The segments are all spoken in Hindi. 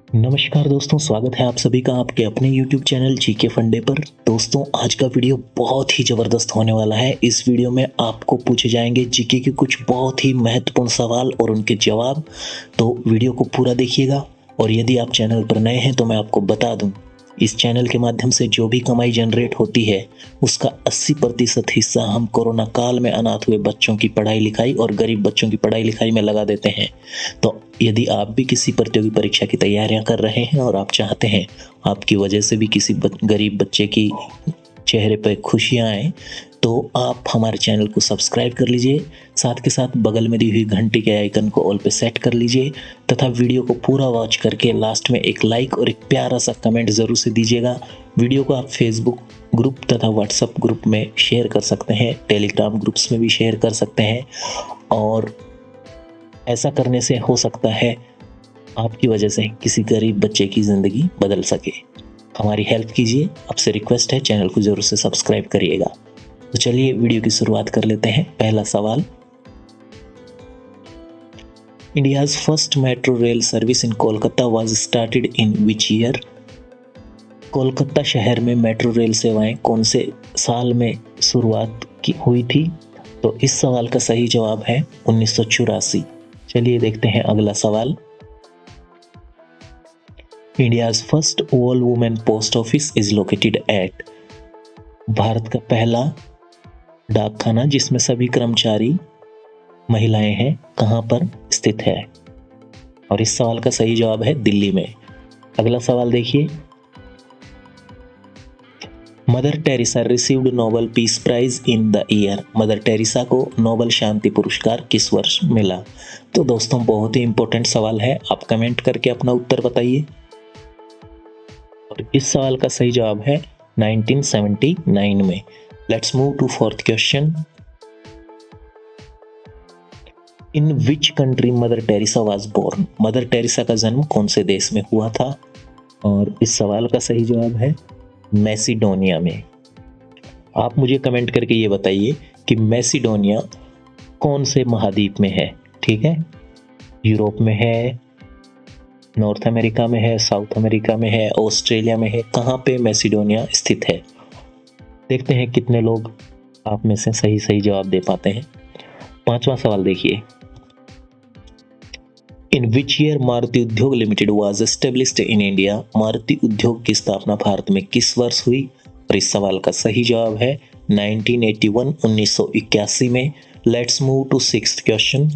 नमस्कार दोस्तों, स्वागत है आप सभी का आपके अपने YouTube चैनल जीके फंडे पर। दोस्तों, आज का वीडियो बहुत ही ज़बरदस्त होने वाला है। इस वीडियो में आपको पूछे जाएंगे जीके के कुछ बहुत ही महत्वपूर्ण सवाल और उनके जवाब। तो वीडियो को पूरा देखिएगा। और यदि आप चैनल पर नए हैं तो मैं आपको बता दूं, इस चैनल के माध्यम से जो भी कमाई जनरेट होती है उसका 80% हिस्सा हम कोरोना काल में अनाथ हुए बच्चों की पढ़ाई लिखाई और गरीब बच्चों की पढ़ाई लिखाई में लगा देते हैं। तो यदि आप भी किसी प्रतियोगी परीक्षा की तैयारियां कर रहे हैं और आप चाहते हैं आपकी वजह से भी किसी गरीब बच्चे की चेहरे पर खुशियां आए, तो आप हमारे चैनल को सब्सक्राइब कर लीजिए। साथ के साथ बगल में दी हुई घंटी के आइकन को ऑल पे सेट कर लीजिए तथा वीडियो को पूरा वॉच करके लास्ट में एक लाइक और एक प्यारा सा कमेंट ज़रूर से दीजिएगा। वीडियो को आप फेसबुक ग्रुप तथा व्हाट्सएप ग्रुप में शेयर कर सकते हैं, टेलीग्राम ग्रुप्स में भी शेयर कर सकते हैं। और ऐसा करने से हो सकता है आपकी वजह से किसी गरीब बच्चे की ज़िंदगी बदल सके। हमारी हेल्प कीजिए, आपसे रिक्वेस्ट है, चैनल को ज़रूर से सब्सक्राइब करिएगा। तो चलिए वीडियो की शुरुआत कर लेते हैं। पहला सवाल, India's first metro rail service in Kolkata was started in which year? Kolkata शहर में मेट्रो रेल सेवाएं कौन से साल में शुरुआत की हुई थी? तो इस सवाल का सही जवाब है 1984। चलिए देखते हैं अगला सवाल, India's first all women post office is located at? Bharat का पहला डाकखाना जिसमें सभी कर्मचारी महिलाएं हैं, कहां पर स्थित है? और इस सवाल का सही जवाब है दिल्ली में। अगला सवाल देखिए, Mother Teresa received Nobel peace prize in the year? Mother Teresa को नोबेल शांति पुरस्कार किस वर्ष मिला? तो दोस्तों, बहुत ही इंपॉर्टेंट सवाल है, आप कमेंट करके अपना उत्तर बताइए। और इस सवाल का सही जवाब है 1979 में। Let's move to fourth question, in which country Mother Teresa was born? Mother Teresa का जन्म कौन से देश में हुआ था? और इस सवाल का सही जवाब है मैसिडोनिया में। आप मुझे कमेंट करके ये बताइए कि मैसिडोनिया कौन से महाद्वीप में है? ठीक है, यूरोप में है, नॉर्थ अमेरिका में है, साउथ अमेरिका में है, ऑस्ट्रेलिया में है, कहाँ पे मैसिडोनिया स्थित है? देखते हैं कितने लोग आप में से सही सही जवाब दे पाते हैं। पांचवा सवाल देखिए, इन विच ईयर मारुति उद्योग limited was established in India? Maruti उद्योग की स्थापना भारत में किस वर्ष हुई? और इस सवाल का सही जवाब है 1981, 1981 में। Let's move to sixth question,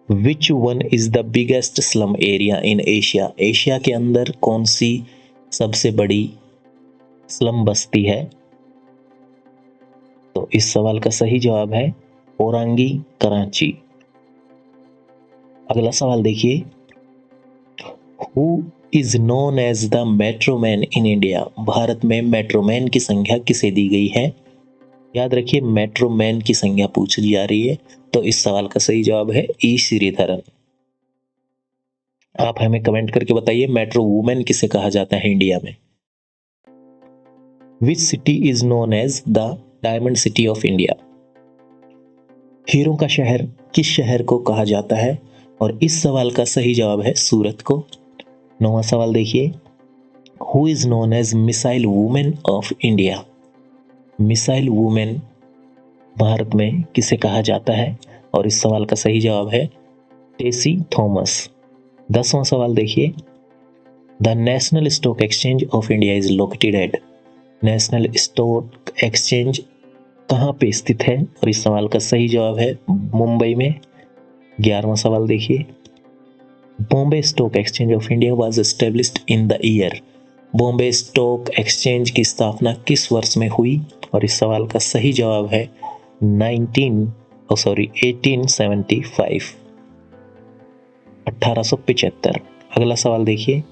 which one is the biggest slum area in Asia? Asia के अंदर कौन सी सबसे बड़ी स्लम बस्ती है? तो इस सवाल का सही जवाब है ओरांगी, कराची। अगला सवाल देखिए, who is known as the metroman in India? Bharat में मेट्रोमैन की संख्या किसे दी गई है? याद रखिए, मेट्रोमैन की संख्या पूछी जा रही है। तो इस सवाल का सही जवाब है ई श्रीधरन। आप हमें कमेंट करके बताइए, मेट्रो वुमेन किसे कहा जाता है इंडिया में? Which city is known as the diamond city of India? हीरों का शहर किस शहर को कहा जाता है? और इस सवाल का सही जवाब है सूरत को। नौवां सवाल देखिए, who is known as missile women of India? Missile women Bharat में किसे कहा जाता है? और इस सवाल का सही जवाब है टेसी थॉमस। 10वां सवाल देखिए, the national stock exchange of India is located at? National stock exchange कहाँ पे स्थित है? और इस सवाल का सही जवाब है मुंबई में। 11वां सवाल देखिए, Bombay stock exchange of India was established in the year? Bombay stock exchange की स्थापना किस वर्ष में हुई? और इस सवाल का सही जवाब है 1875, 1875। अगला सवाल देखिए,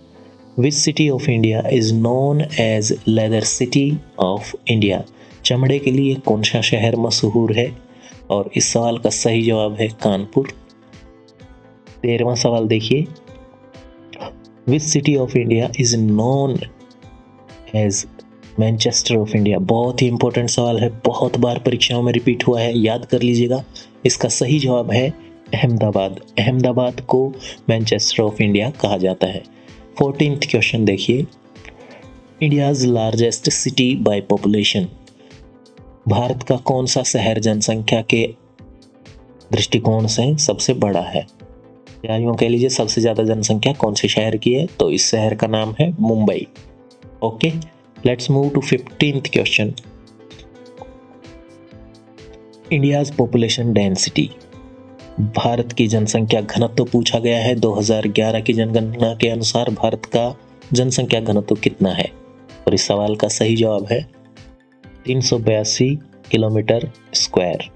which city of India is known as leather city of India? चमड़े के लिए कौन सा शहर मशहूर है? और इस सवाल का सही जवाब है कानपुर। 13वां सवाल देखिए, which city of India is known as Manchester of India? बहुत ही इंपॉर्टेंट सवाल है, बहुत बार परीक्षाओं में रिपीट हुआ है, याद कर लीजिएगा। इसका सही जवाब है अहमदाबाद। अहमदाबाद को मैनचेस्टर ऑफ इंडिया कहा जाता है। 14th क्वेश्चन देखिए, India's largest city by population. Bharat का कौन सा शहर जनसंख्या के दृष्टिकोण से सबसे बड़ा है, या यूं कह लीजिए सबसे ज्यादा जनसंख्या कौन से शहर की है, तो इस शहर का नाम है Mumbai. Okay, let's move to 15th question, India's population density. Bharat की जनसंख्या घनत्व पूछा गया है। 2011 की जनगणना के अनुसार भारत का जनसंख्या घनत्व कितना है, और इस सवाल का सही जवाब है 382 किलोमीटर स्क्वायर।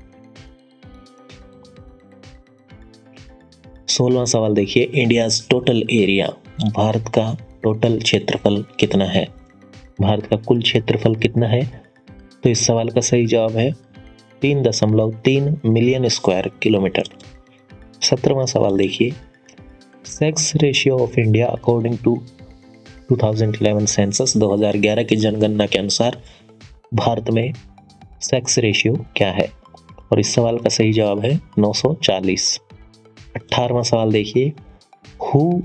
16वां सवाल देखिए, इंडियाज टोटल एरिया। भारत का टोटल क्षेत्रफल कितना है, भारत का कुल क्षेत्रफल कितना है, तो इस सवाल का सही जवाब है 3.3 मिलियन स्क्वायर किलोमीटर। 17वां सवाल देखिए, sex ratio of India according to 2011 census. 2011 की जनगणना के अनुसार भारत में सेक्स रेशियो क्या है, और इस सवाल का सही जवाब है 940। 18वां सवाल देखिए, who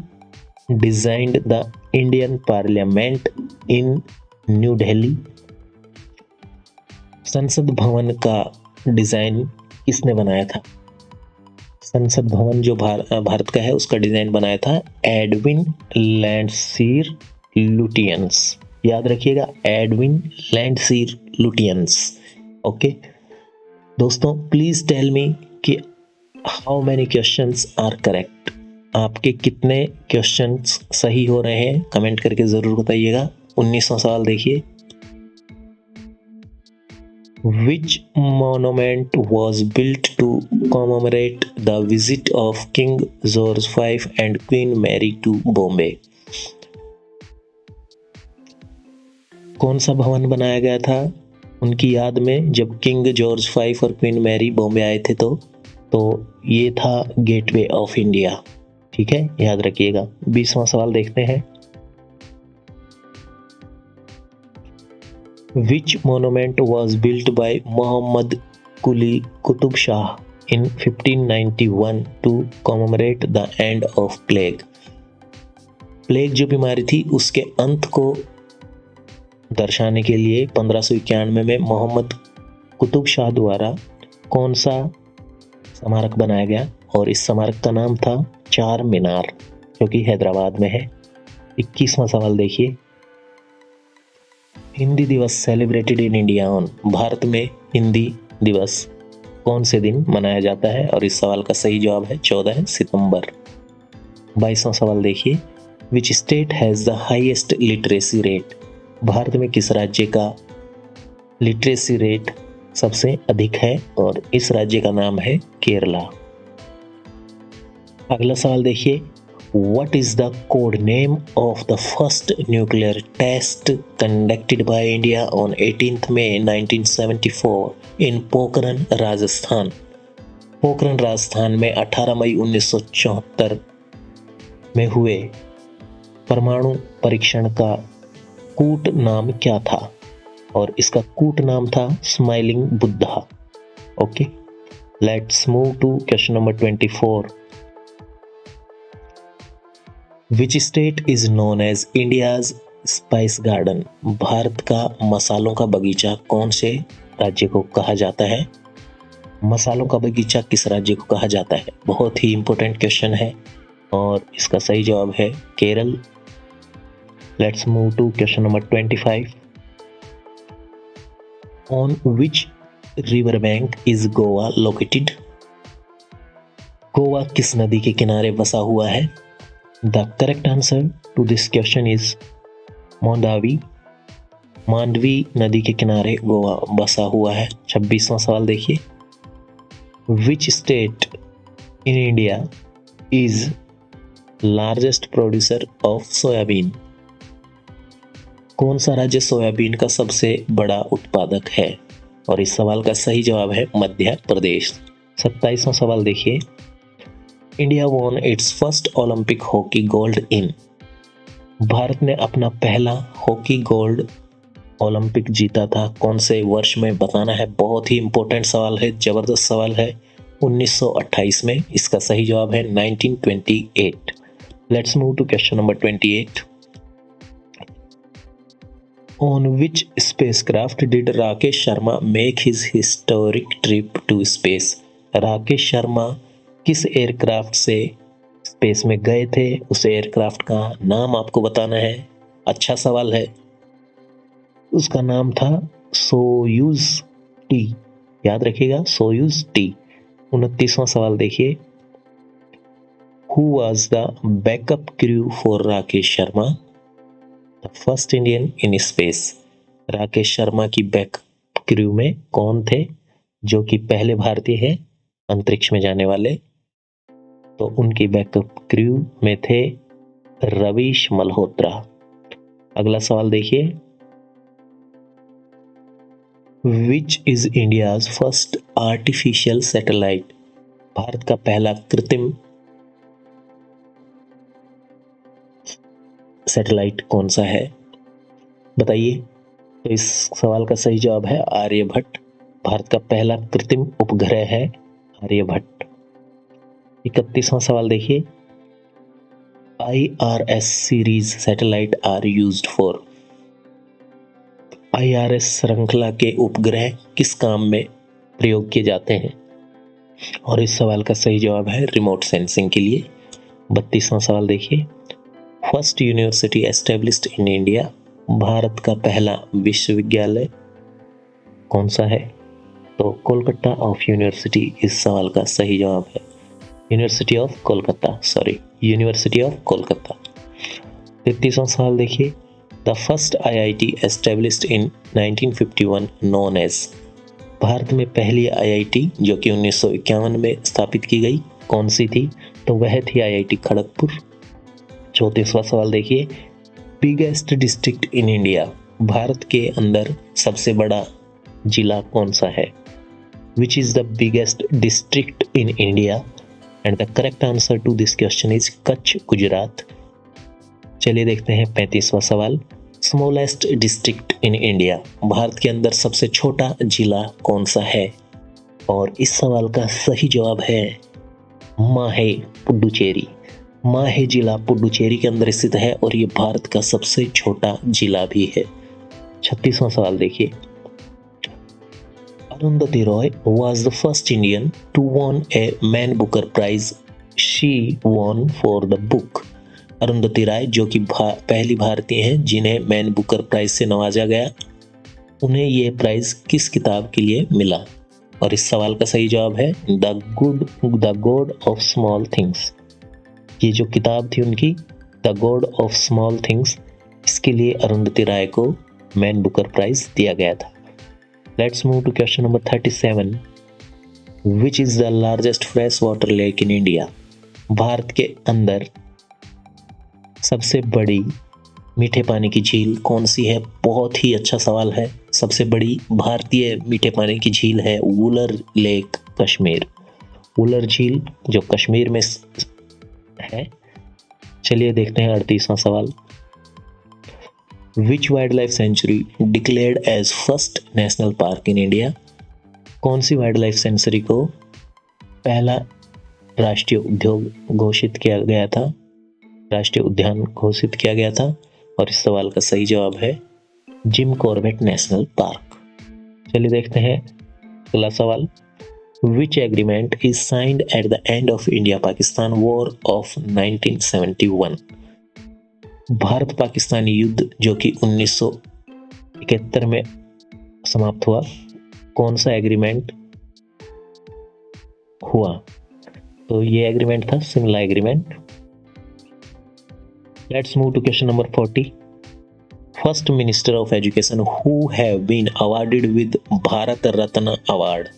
designed the Indian parliament in new Delhi. संसद भवन का डिजाइन किसने बनाया था, संसद भवन जो भारत का है उसका डिजाइन बनाया था एडविन लैंडसीर लुटियंस। याद रखिएगा, एडविन लैंडसीर लुटियंस। ओके दोस्तों, प्लीज टेल मी कि how many questions are correct. आपके कितने क्वेश्चंस सही हो रहे हैं, कमेंट करके जरूर बताइएगा। 19वां सवाल देखिए, Which monument was built to commemorate the visit of King George V and Queen Mary to Bombay? कौन सा भवन बनाया गया था उनकी याद में जब किंग जॉर्ज V और क्वीन मैरी बॉम्बे आए थे, तो ये था गेटवे ऑफ इंडिया। ठीक है, याद रखिएगा। 20वां सवाल देखते हैं, Which monument was built by Muhammad Quli Qutub Shah in 1591 to commemorate the end of plague? Plague जो बीमारी थी उसके अंत को दर्शाने के लिए 1591 में मोहम्मद कुतुब शाह द्वारा कौन सा स्मारक बनाया गया, और इस स्मारक का नाम था चार मीनार, जो कि हैदराबाद में है। 21वां सवाल देखिए, हिंदी दिवस celebrated in India on. Bharat में हिंदी दिवस कौन से दिन मनाया जाता है, और इस सवाल का सही जवाब है 14 सितंबर। 22वां सवाल देखिए, which state has the highest literacy rate. Bharat में किस राज्य का लिटरेसी रेट सबसे अधिक है, और इस राज्य का नाम है केरला। अगला सवाल देखिए, What is the code name of the first nuclear test conducted by India on 18th May 1974 in Pokhran Rajasthan. Pokhran Rajasthan में 18 मई 1974 में हुए परमाणु परीक्षण का कूट नाम क्या था, और इसका कूट नाम था smiling Buddha. Okay, let's move to question number 24। Which state is known as India's Spice Garden? Bharat का मसालों का बगीचा कौन से राज्य को कहा जाता है, मसालों का बगीचा किस राज्य को कहा जाता है? बहुत ही इंपॉर्टेंट क्वेश्चन है, और इसका सही जवाब है Kerala. Let's move to question number 25। On which river bank is Goa located? Goa किस नदी के किनारे बसा हुआ है? The correct answer to this question is मोंडावी। Mandvi नदी के किनारे गोवा बसा हुआ है। 26वां सवाल देखिए, Which state in India is largest producer of soybean? कौन सा राज्य सोयाबीन का सबसे बड़ा उत्पादक है, और इस सवाल का सही जवाब है मध्य प्रदेश। 27वां सवाल देखिए, India won it's first Olympic hockey gold in. Bharat ने अपना पहला हॉकी गोल्ड ओलंपिक जीता था कौन से वर्ष में, बताना है। बहुत ही इंपॉर्टेंट सवाल है, जबरदस्त सवाल है, 1928 में। इसका सही जवाब है 1928। Let's move to question number 28। On which spacecraft did Rakesh Sharma make his historic trip to space? Rakesh Sharma किस एयरक्राफ्ट से स्पेस में गए थे? उस एयरक्राफ्ट का नाम आपको बताना है। अच्छा सवाल है। उसका नाम था सोयूज टी। याद रखिएगा, सोयूज टी। 29वां सवाल देखिए। Who was the backup crew for Rakesh Sharma? The first Indian in space. Rakesh Sharma की बैकअप क्रू में कौन थे जो कि पहले भारतीय है अंतरिक्ष में जाने वाले? तो उनकी बैकअप क्रू में थे रवीश मल्होत्रा। अगला सवाल देखिए। Which is India's first artificial satellite? Bharat का पहला कृत्रिम सैटेलाइट कौन सा है? बताइए। तो इस सवाल का सही जवाब है आर्यभट्ट। भारत का पहला कृत्रिम उपग्रह है आर्यभट्ट। 31वां सवाल देखिए। IRS series satellite are used for? IRS श्रृंखला के उपग्रह किस काम में प्रयोग किए जाते हैं? और इस सवाल का सही जवाब है रिमोट सेंसिंग के लिए। 32वां सवाल देखिए। First university established in India? Bharat का पहला विश्वविद्यालय कौन सा है? तो कोलकाता ऑफ यूनिवर्सिटी इस सवाल का सही जवाब है। University of Kolkata, university of Kolkata. 33वां सवाल देखिए। The first IIT established in 1951 known as? Bharat में पहली IIT जो कि 1951 में स्थापित की गई कौन सी थी? तो वह थी IIT खड़गपुर। 34वां सवाल देखिए। Biggest district in India? Bharat के अंदर सबसे बड़ा जिला कौन सा है? Which is the biggest district in India? And the correct answer to this question is Kutch, Gujarat. चलिए देखते हैं 35वां सवाल। Smallest district in India? Bharat के अंदर सबसे छोटा जिला कौन सा है? और इस सवाल का सही जवाब है माहे, पुडुचेरी। माहे जिला पुडुचेरी के अंदर स्थित है और ये भारत का सबसे छोटा जिला भी है। 36वां सवाल देखिए। Arundhati Roy was the first Indian to won a Man Booker Prize. She won for the book. Arundhati राय जो कि पहली भारतीय हैं जिन्हें मैन बुकर प्राइज से नवाजा गया, उन्हें ये प्राइज किस किताब के लिए मिला? और इस सवाल का सही जवाब है the God of small things. ये जो किताब थी उनकी the God of small things, इसके लिए अरुंधति राय को मैन बुकर प्राइज दिया गया था। Let's move to question number 37. Which is the largest freshwater lake in India? Bharat के अंदर सबसे बड़ी मीठे पानी की झील कौन सी है? बहुत ही अच्छा सवाल है। सबसे बड़ी भारतीय मीठे पानी की झील है वुलर लेक, कश्मीर। वुलर झील जो कश्मीर में है। चलिए देखते हैं 38वां सवाल। Which wildlife sanctuary declared as first national park in India? कौन सी वाइल्ड लाइफ सेंचुरी को पहला राष्ट्रीय उद्योग घोषित किया गया था, राष्ट्रीय उद्यान घोषित किया गया था? और इस सवाल का सही जवाब है जिम कॉर्बेट नेशनल पार्क। चलिए देखते हैं अगला सवाल। Which agreement is signed at the end of India-Pakistan War of 1971? Bharat Pakistani युद्ध जो कि 1971 में समाप्त हुआ, कौन सा एग्रीमेंट हुआ? तो ये एग्रीमेंट था Shimla agreement. Let's move to question number 40। First minister of education who have been awarded with Bharat Ratna award?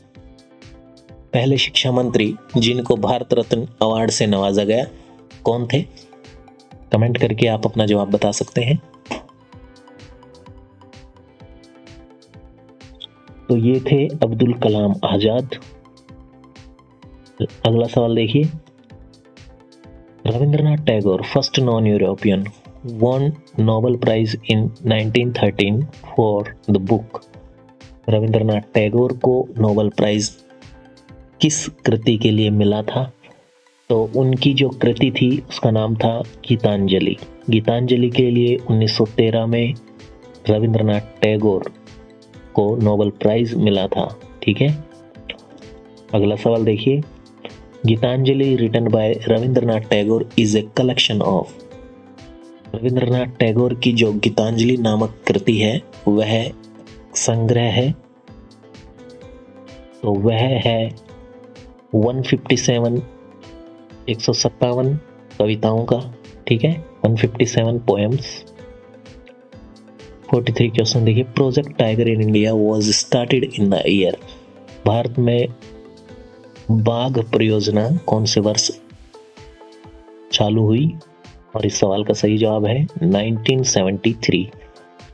पहले शिक्षा मंत्री जिनको भारत रत्न अवार्ड से नवाजा गया कौन थे? कमेंट करके आप अपना जवाब बता सकते हैं। तो ये थे अब्दुल कलाम आजाद। अगला सवाल देखिए। Rabindranath Tagore first non European won Nobel Prize in 1913 for the book? Rabindranath Tagore को नोबेल प्राइज किस कृति के लिए मिला था? तो उनकी जो कृति थी उसका नाम था गीतांजलि। गीतांजलि के लिए 1913 में रविंद्रनाथ टैगोर को नोबेल प्राइज मिला था। ठीक है, अगला सवाल देखिए। Gitanjali written by Rabindranath Tagore is a collection of. Rabindranath Tagore की जो गीतांजलि नामक कृति है वह संग्रह है, तो वह है 157 157 कविताओं का। ठीक है, 157 पोएम्स। 43 क्वेश्चन देखिए। Project tiger in India was started in the year. Bharat में बाघ परियोजना कौन से वर्ष चालू हुई? और इस सवाल का सही जवाब है 1973,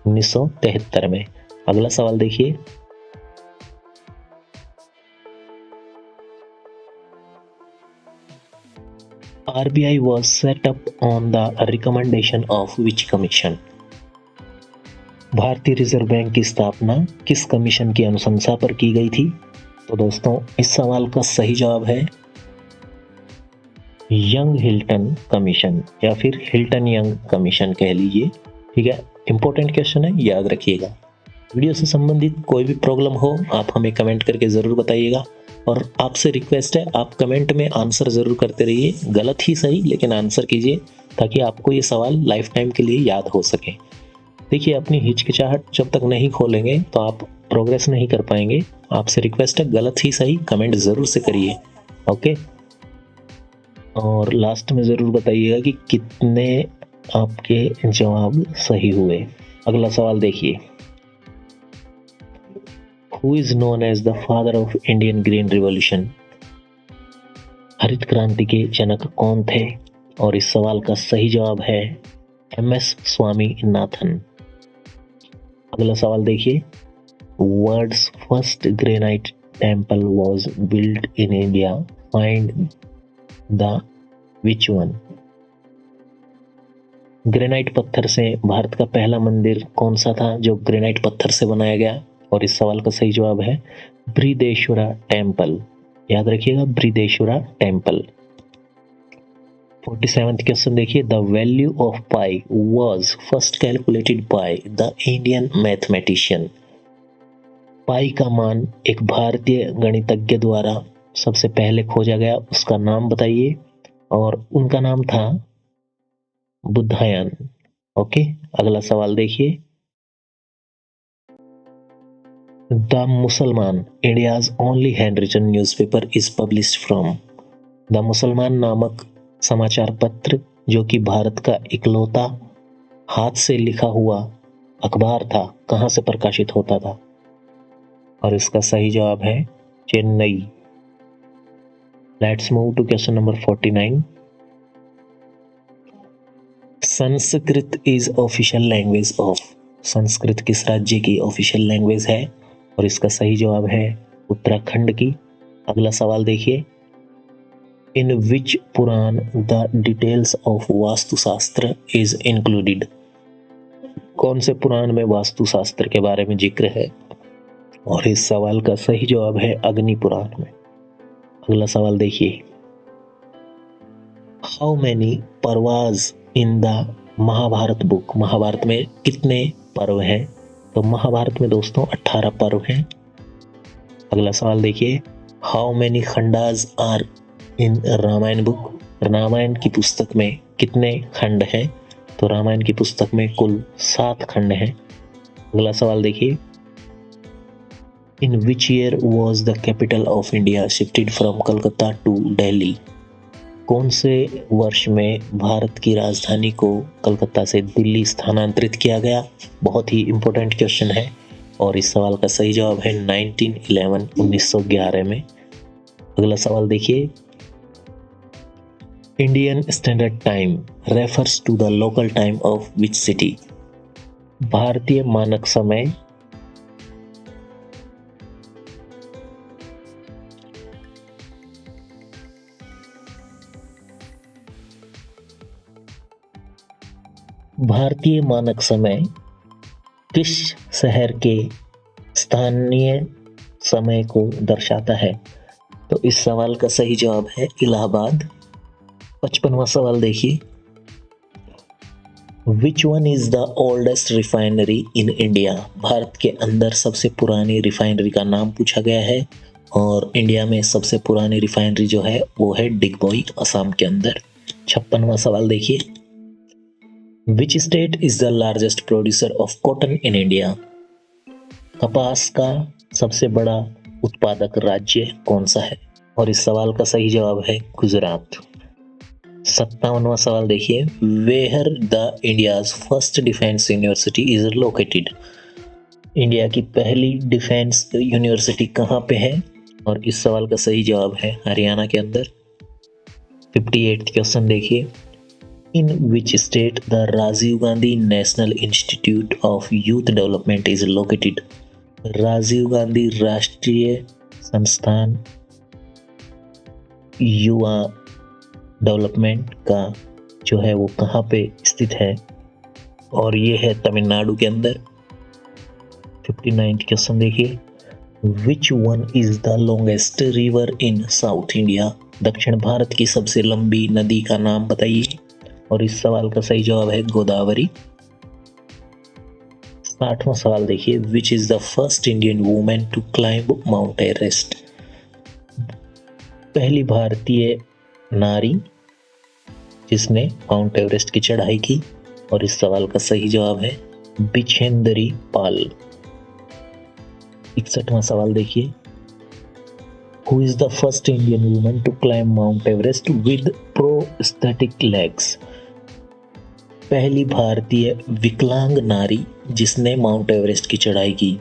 1973 में। अगला सवाल देखिए। RBI was set up on the recommendation of which commission? भारतीय रिजर्व बैंक की स्थापना किस कमीशन की अनुशंसा पर की गई थी? तो दोस्तों इस सवाल का सही जवाब है यंग हिल्टन कमीशन, या फिर हिल्टन यंग कमीशन कह लीजिए। ठीक है, इंपॉर्टेंट क्वेश्चन है, याद रखिएगा। वीडियो से संबंधित कोई भी प्रॉब्लम हो आप हमें कमेंट करके ज़रूर बताइएगा, और आपसे रिक्वेस्ट है आप कमेंट में आंसर ज़रूर करते रहिए, गलत ही सही लेकिन आंसर कीजिए, ताकि आपको ये सवाल लाइफ टाइम के लिए याद हो सके। देखिए, अपनी हिचकिचाहट जब तक नहीं खोलेंगे तो आप प्रोग्रेस नहीं कर पाएंगे। आपसे रिक्वेस्ट है गलत ही सही कमेंट ज़रूर से करिए। ओके, और लास्ट में ज़रूर बताइएगा कि कितने आपके जवाब सही हुए। अगला सवाल देखिए। Who is known as the father of Indian Green Revolution? हरित क्रांति के जनक कौन थे? और इस सवाल का सही जवाब है MS स्वामीनाथन। अगला सवाल देखिए। World's first granite temple was built in India. Find the which one? Granite पत्थर से भारत का पहला मंदिर कौन सा था जो ग्रेनाइट पत्थर से बनाया गया? और इस सवाल का सही जवाब है बृहदेश्वरा टेम्पल। याद रखिएगा, बृहदेश्वरा टेम्पल। 47th क्वेश्चन देखिए। The value of pi was first calculated by the Indian mathematician. Pi का मान एक भारतीय गणितज्ञ द्वारा सबसे पहले खोजा गया, उसका नाम बताइए। और उनका नाम था बुद्धायन। ओके, अगला सवाल देखिए। The Musalman India's only hand written newspaper is published from. The Musalman नामक समाचार पत्र जो कि भारत का इकलौता हाथ से लिखा हुआ अखबार था, कहाँ से प्रकाशित होता था? और इसका सही जवाब है Chennai. Let's move to question number 49। Sanskrit is official language of. Sanskrit किस राज्य की ऑफिशियल लैंग्वेज है? और इसका सही जवाब है उत्तराखंड की। अगला सवाल देखिए। In which Purana the details of Vastushastra is included. कौन से पुराण में वास्तुशास्त्र के बारे में जिक्र है? और इस सवाल का सही जवाब है अग्नि पुराण में। अगला सवाल देखिए। How many parvas in the Mahabharata book. Mahabharata में कितने पर्व हैं? तो महाभारत में दोस्तों 18 पर्व हैं। अगला सवाल देखिए। How many khandas are in Ramayana book. Ramayana की पुस्तक में कितने खंड हैं? तो रामायण की पुस्तक में कुल 7 खंड हैं। अगला सवाल देखिए। In which year was the capital of India shifted from Calcutta to Delhi. कौन से वर्ष में भारत की राजधानी को कलकत्ता से दिल्ली स्थानांतरित किया गया? बहुत ही इंपॉर्टेंट क्वेश्चन है, और इस सवाल का सही जवाब है 1911, 1911 में। अगला सवाल देखिए। Indian standard time refers to the local time of which city. भारतीय मानक समय भारतीय मानक समय किस शहर के स्थानीय समय को दर्शाता है? तो इस सवाल का सही जवाब है इलाहाबाद। 55वां सवाल देखिए, which one is the oldest refinery in India? Bharat के अंदर सबसे पुरानी रिफाइनरी का नाम पूछा गया है और इंडिया में सबसे पुरानी रिफाइनरी जो है वो है डिगबोई, असम के अंदर। 56वां सवाल देखिए, which state is the largest producer of cotton in India? कपास का सबसे बड़ा उत्पादक राज्य कौन सा है? और इस सवाल का सही जवाब है गुजरात। 57वां सवाल देखिए, where the India's first defence university is located? India की पहली डिफेंस यूनिवर्सिटी कहाँ पे है? और इस सवाल का सही जवाब है हरियाणा के अंदर। 58th क्वेश्चन देखिए, in which state the Rajiv Gandhi national institute of youth development is located? Rajiv Gandhi राष्ट्रीय संस्थान युवा डेवलपमेंट का जो है वो कहाँ पे स्थित है? और ये है तमिलनाडु के अंदर। 59th क्वेश्चन देखिए, which one is the longest river in south India? दक्षिण भारत की सबसे लंबी नदी का नाम बताइए। और इस सवाल का सही जवाब है गोदावरी। 60वां सवाल देखिए, which is the first Indian women to climb Mount Everest? पहली भारतीय नारी जिसने माउंट एवरेस्ट की चढ़ाई की। और इस सवाल का सही जवाब है बिछेंद्री पाल। 61वां सवाल देखिए, who is the first Indian woman to climb Mount Everest with prosthetic legs? पहली भारतीय विकलांग नारी जिसने माउंट एवरेस्ट की चढ़ाई की।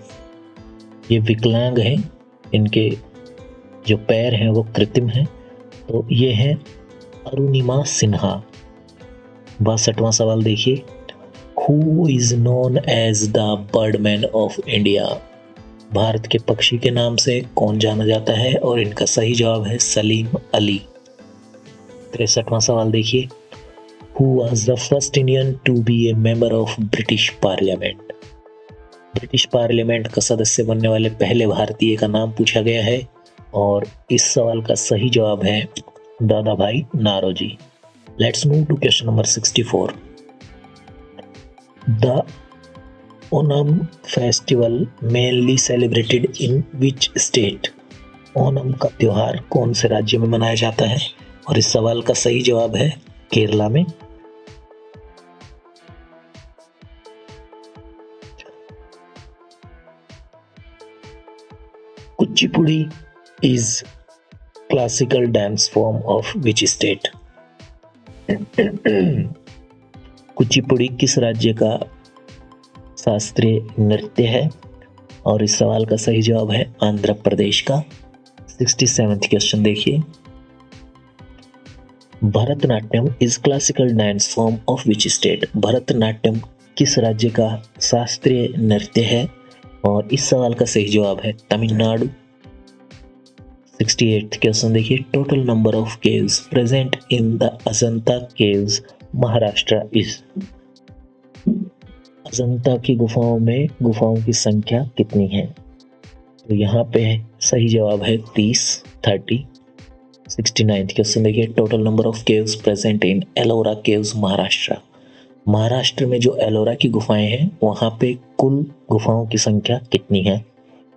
ये विकलांग हैं, इनके जो पैर हैं वो कृत्रिम हैं। तो ये है अरुणिमा सिन्हा। 62वां सवाल देखिए, who is known as the birdman of India? Bharat के पक्षी के नाम से कौन जाना जाता है? और इनका सही जवाब है सलीम अली। 63वां सवाल देखिए, who was the first Indian to be a member of British parliament? British parliament का सदस्य बनने वाले पहले भारतीय का नाम पूछा गया है और इस सवाल का सही जवाब है Dadabhai Naoroji. Let's move to question number 64। The Onam festival mainly celebrated in which state? Onam का त्योहार कौन से राज्य में मनाया जाता है? और इस सवाल का सही जवाब है केरला में। Kuchipudi is classical dance form of which state? Kuchipudi किस राज्य का शास्त्रीय नृत्य है? और इस सवाल का सही जवाब है आंध्र प्रदेश का। 67th क्वेश्चन देखिए, Bharatanatyam is classical dance form of which state? Bharatanatyam किस राज्य का शास्त्रीय नृत्य है? और इस सवाल का सही जवाब है तमिलनाडु। 68th क्वेश्चन देखिए, total number of caves present in the Ajanta caves Maharashtra is? Ajanta की गुफाओं में गुफाओं की संख्या कितनी है? तो यहाँ पे सही जवाब है 30। 69th क्वेश्चन देखिए, total number of caves present in Ellora caves Maharashtra? Maharashtra में जो एलोरा की गुफाएं हैं वहां पे कुल गुफाओं की संख्या कितनी है?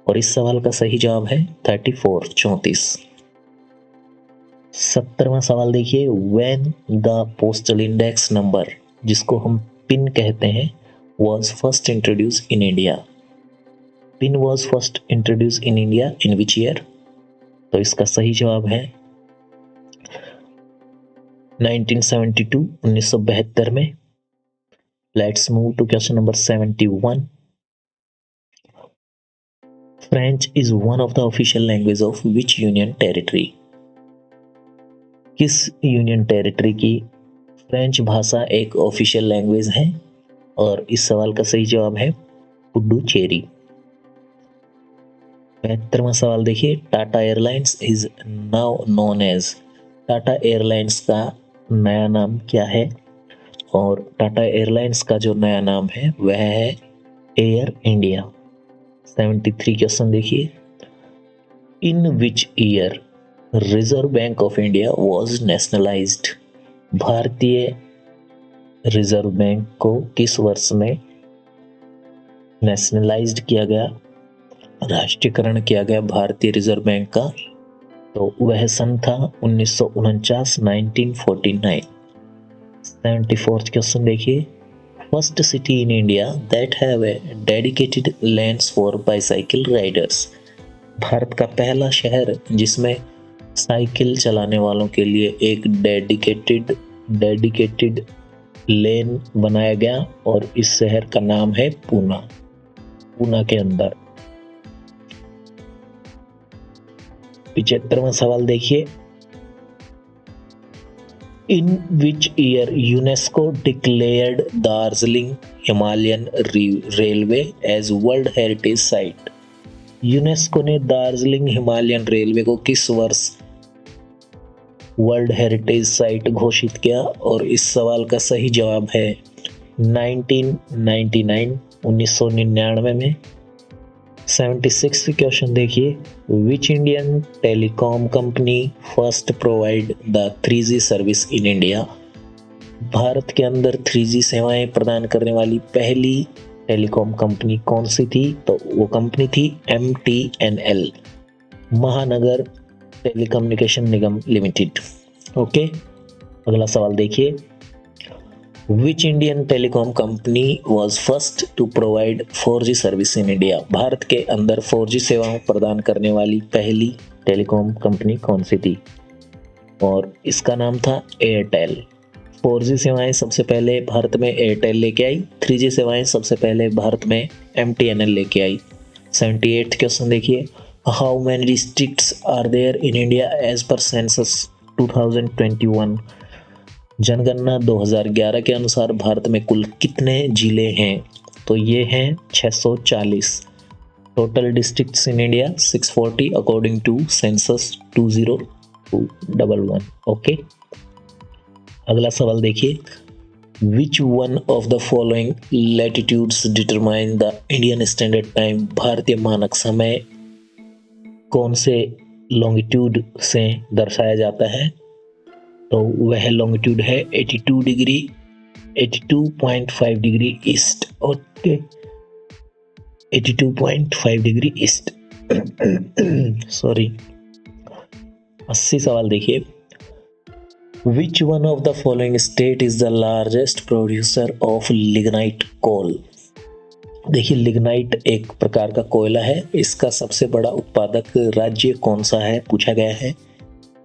और इस सवाल का सही जवाब है 34। 70वां सवाल देखिए, when the postal index number, जिसको हम पिन कहते हैं, was first introduced in India? PIN was first introduced in India in which year? तो इसका सही जवाब है 1972, 1972 में। Let's move to question number 71. French is one of the official language of which union territory? किस यूनियन टेरिटरी की फ्रेंच भाषा एक ऑफिशियल लैंग्वेज है? और इस सवाल का सही जवाब है पुडुचेरी। 72वां सवाल देखिए, Tata airlines is now known as? Tata airlines का नया नाम क्या है? और टाटा एयरलाइंस का जो नया नाम है वह है एयर इंडिया। 73 क्वेश्चन देखिए, in which year reserve bank of India was nationalised. भारतीय रिजर्व बैंक को किस वर्ष में नेशनलाइज्ड किया गया, राष्ट्रीयकरण किया गया भारतीय रिजर्व बैंक का? तो वह सन था 1949, 1949। 74th क्वेश्चन देखिए, first city in India that have a dedicated lens for bicycle Riders. Bharat का पहला शहर जिसमें साइकिल चलाने वालों के लिए एक डेडिकेटेड लेन बनाया गया और इस शहर का नाम है पूना। पूना के अंदर। 75वां सवाल देखिए, in which year UNESCO declared Darjeeling Himalayan railway as world heritage site. UNESCO ने दार्जिलिंग हिमालयन रेलवे को किस वर्ष वर्ल्ड हेरिटेज साइट घोषित किया? और इस सवाल का सही जवाब है 1999, 1999 में। 76th क्वेश्चन देखिए, which Indian telecom company first provide the 3G service in India. Bharat के अंदर 3G सेवाएं प्रदान करने वाली पहली टेलीकॉम कंपनी कौन सी थी? तो वो कंपनी थी MTNL, महानगर टेलीकम्युनिकेशन निगम लिमिटेड। ओके, अगला सवाल देखिए, which Indian telecom company was first to provide 4G service in India. Bharat के अंदर 4G सेवाओं प्रदान करने वाली पहली टेलीकॉम कंपनी कौन सी थी? और इसका नाम था एयरटेल। 4G सेवाएं सबसे पहले भारत में एयरटेल लेके आई, 3G सेवाएं सबसे पहले भारत में MTNL लेके आई। 78th क्वेश्चन देखिए, how many districts are there in India as per census 2021। जनगणना 2011 के अनुसार भारत में कुल कितने जिले हैं? तो ये हैं 640। Total districts in India 640 according to census 2011। Okay, अगला सवाल देखिए, which one of the following latitudes determine the Indian standard time. भारतीय मानक समय कौन से लॉन्गिट्यूड से दर्शाया जाता है? तो वह लॉन्गिट्यूड है 82 degree, 82.5 degree east. Okay, 82.5 degree east. Sorry. 80 सवाल देखिए, which one of the following state is the largest producer of lignite coal. देखिए, लिग्नाइट एक प्रकार का कोयला है, इसका सबसे बड़ा उत्पादक राज्य कौन सा है पूछा गया है।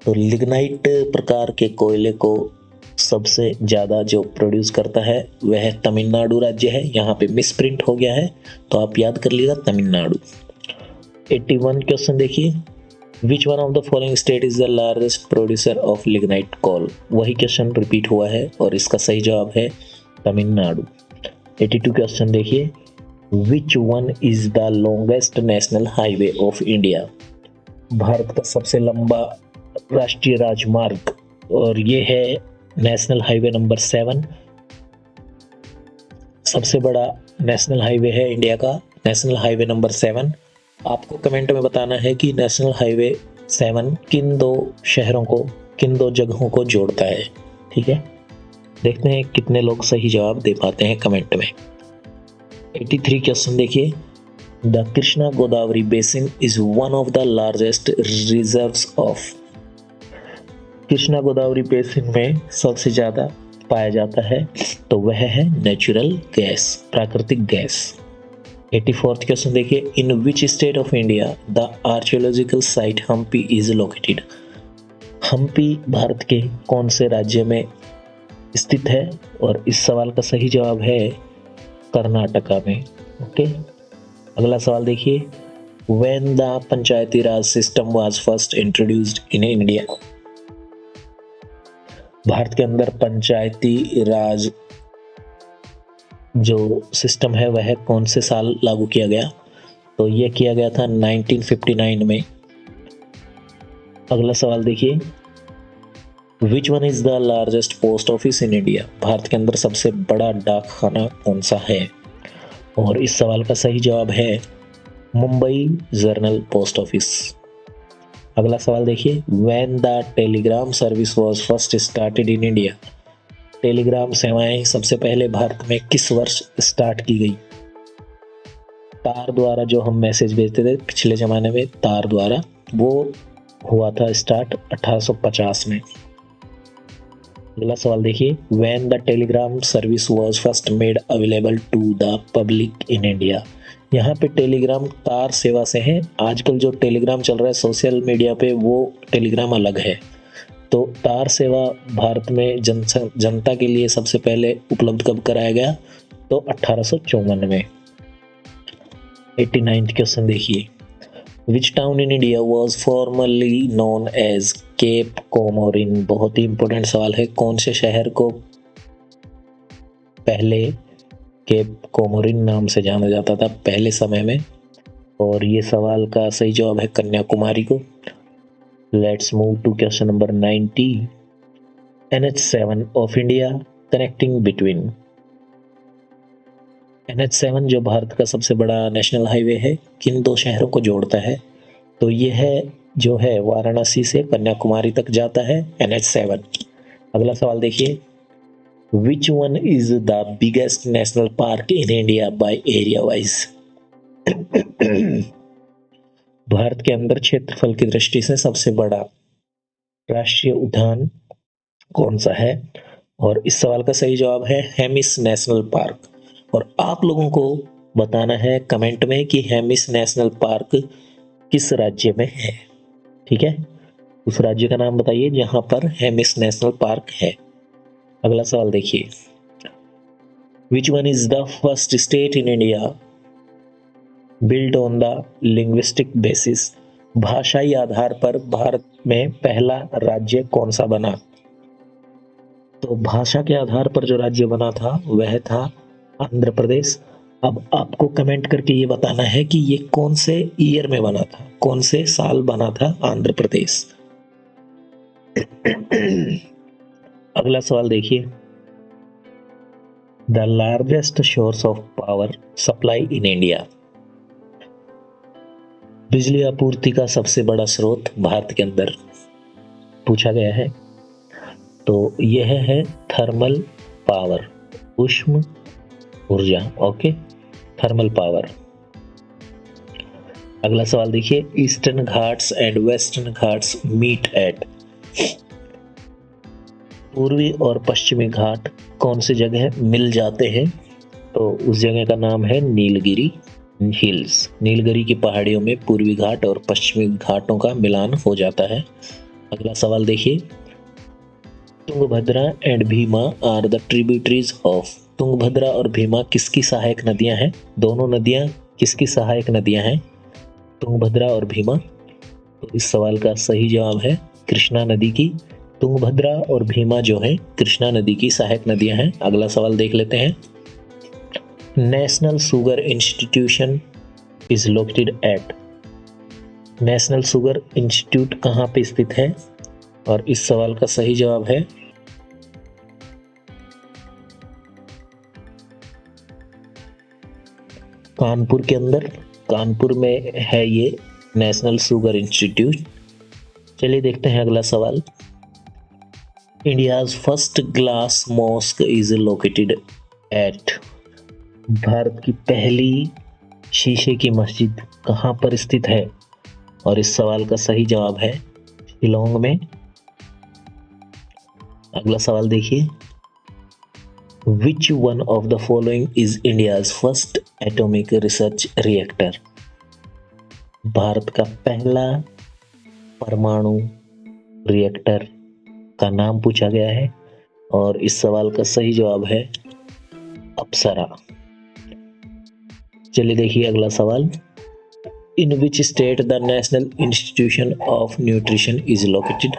तो लिग्नाइट प्रकार के कोयले को सबसे ज़्यादा जो प्रोड्यूस करता है वह तमिलनाडु राज्य है। यहाँ पे मिसप्रिंट हो गया है तो आप याद कर लीजिएगा तमिलनाडु। 81 क्वेश्चन देखिए, which one of the following state is the largest producer of lignite coal. वही क्वेश्चन रिपीट हुआ है और इसका सही जवाब है तमिलनाडु। 82 क्वेश्चन देखिए, which one is the longest national highway of India. Bharat का सबसे लंबा राष्ट्रीय राजमार्ग, और ये है नेशनल हाईवे नंबर 7। सबसे बड़ा नेशनल हाईवे है इंडिया का नेशनल हाईवे नंबर 7। आपको कमेंट में बताना है कि नेशनल हाईवे 7 किन दो शहरों को, किन दो जगहों को जोड़ता है। ठीक है, देखते हैं कितने लोग सही जवाब दे पाते हैं कमेंट में। 83 क्वेश्चन देखिए, the Krishna Godavari basin is one of the largest reserves of. Krishna Godavari basin में सबसे ज़्यादा पाया जाता है तो वह है नेचुरल गैस, प्राकृतिक गैस। 84th क्वेश्चन देखिए, in which state of India the archaeological site Hampi is located. Hampi Bharat के कौन से राज्य में स्थित है? और इस सवाल का सही जवाब है कर्नाटका में। ओके, अगला सवाल देखिए, when the Panchayati Raj system was first introduced in India. Bharat के अंदर पंचायती राज जो सिस्टम है वह कौन से साल लागू किया गया? तो यह किया गया था 1959 में। अगला सवाल देखिए, which one is the largest post office in India. Bharat के अंदर सबसे बड़ा डाकखाना कौन सा है? और इस सवाल का सही जवाब है मुंबई जर्नल पोस्ट ऑफिस। अगला सवाल देखिए, when the telegram service was first started in India. Telegram सेवाएं सबसे पहले भारत में किस वर्ष स्टार्ट की गई। तार द्वारा जो हम मैसेज भेजते थे पिछले ज़माने में, तार द्वारा, वो हुआ था स्टार्ट 1850 में। अगला सवाल देखिए, when the telegram service was first made available to the public in India. यहाँ पे टेलीग्राम तार सेवा से है, आजकल जो टेलीग्राम चल रहा है सोशल मीडिया पे वो टेलीग्राम अलग है। तो तार सेवा भारत में जनता के लिए सबसे पहले उपलब्ध कब कराया गया, तो 1854 में। 89th क्वेश्चन देखिए, which town in India was formerly known as Cape Comorin. बहुत ही इंपॉर्टेंट सवाल है, कौन से शहर को पहले केप कोमोरिन नाम से जाना जाता था पहले समय में। और ये सवाल का सही जवाब है कन्याकुमारी को। Let's move to question number 90। NH7 of India connecting between. NH7 जो भारत का सबसे बड़ा नेशनल हाईवे है, किन दो शहरों को जोड़ता है, तो ये है जो है वाराणसी से कन्याकुमारी तक जाता है NH7। अगला सवाल देखिए, which one is the biggest national park in India by area wise. Bharat के अंदर क्षेत्रफल की दृष्टि से सबसे बड़ा राष्ट्रीय उद्यान कौन सा है, और इस सवाल का सही जवाब है हेमिस नेशनल पार्क। और आप लोगों को बताना है कमेंट में कि हेमिस नेशनल पार्क किस राज्य में है। ठीक है, उस राज्य का नाम बताइए जहां पर हेमिस नेशनल पार्क है। अगला सवाल देखिए, which one is the first state in India build on the linguistic basis. भाषाई आधार पर भारत में पहला राज्य कौन सा बना। तो भाषा के आधार पर जो राज्य बना था वह था आंध्र प्रदेश। अब आपको कमेंट करके ये बताना है कि ये कौन से ईयर में बना था, कौन से साल बना था आंध्र प्रदेश। अगला सवाल देखिए, the largest source of power supply in India. बिजली आपूर्ति का सबसे बड़ा स्रोत भारत के अंदर पूछा गया है, तो यह है थर्मल पावर, उष्म ऊर्जा। Okay, thermal power. अगला सवाल देखिए, Eastern Ghats and Western Ghats meet at. पूर्वी और पश्चिमी घाट कौन सी जगह मिल जाते हैं, तो उस जगह का नाम है नीलगिरी हिल्स। नीलगिरी की पहाड़ियों में पूर्वी घाट और पश्चिमी घाटों का मिलान हो जाता है। अगला सवाल देखिए, Tungabhadra and Bhima are the tributaries of. Tungabhadra और भीमा किसकी सहायक नदियां हैं, दोनों नदियां किसकी सहायक नदियां हैं, तुंगभद्रा और भीमा। तो इस सवाल का सही जवाब है कृष्णा नदी की। तुंगभद्रा और भीमा जो है कृष्णा नदी की सहायक नदियां हैं। अगला सवाल देख लेते हैं, national sugar institution is located at. National sugar institute कहाँ पे स्थित है, और इस सवाल का सही जवाब है कानपुर के अंदर। कानपुर में है ये नेशनल शुगर इंस्टीट्यूट। चलिए देखते हैं अगला सवाल, India's first glass mask is located at. Bharat की पहली शीशे की मस्जिद कहाँ पर स्थित है, और इस सवाल का सही जवाब है शिलोंग में। अगला सवाल देखिए, which one of the following is India's first atomic research reactor. Bharat का पहला परमाणु रिएक्टर का नाम पूछा गया है, और इस सवाल का सही जवाब है अप्सरा। चलिए देखिए अगला सवाल, in which state the national institution of nutrition is located.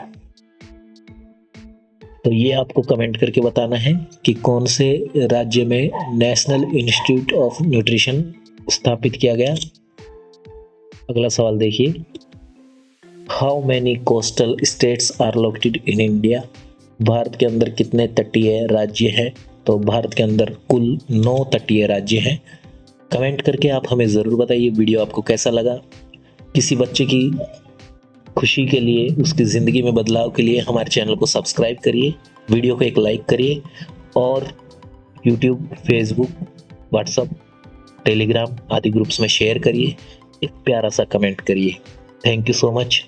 तो ये आपको कमेंट करके बताना है कि कौन से राज्य में नेशनल इंस्टीट्यूट ऑफ न्यूट्रिशन स्थापित किया गया। अगला सवाल देखिए, how many coastal states are located in India. Bharat के अंदर कितने तटीय राज्य हैं, तो भारत के अंदर कुल 9 तटीय राज्य हैं। कमेंट करके आप हमें ज़रूर बताइए वीडियो आपको कैसा लगा। किसी बच्चे की खुशी के लिए, उसकी ज़िंदगी में बदलाव के लिए हमारे चैनल को सब्सक्राइब करिए, वीडियो को एक लाइक करिए और यूट्यूब, फेसबुक, व्हाट्सएप, टेलीग्राम आदि ग्रुप्स में शेयर करिए। एक प्यारा सा कमेंट करिए। Thank you so much.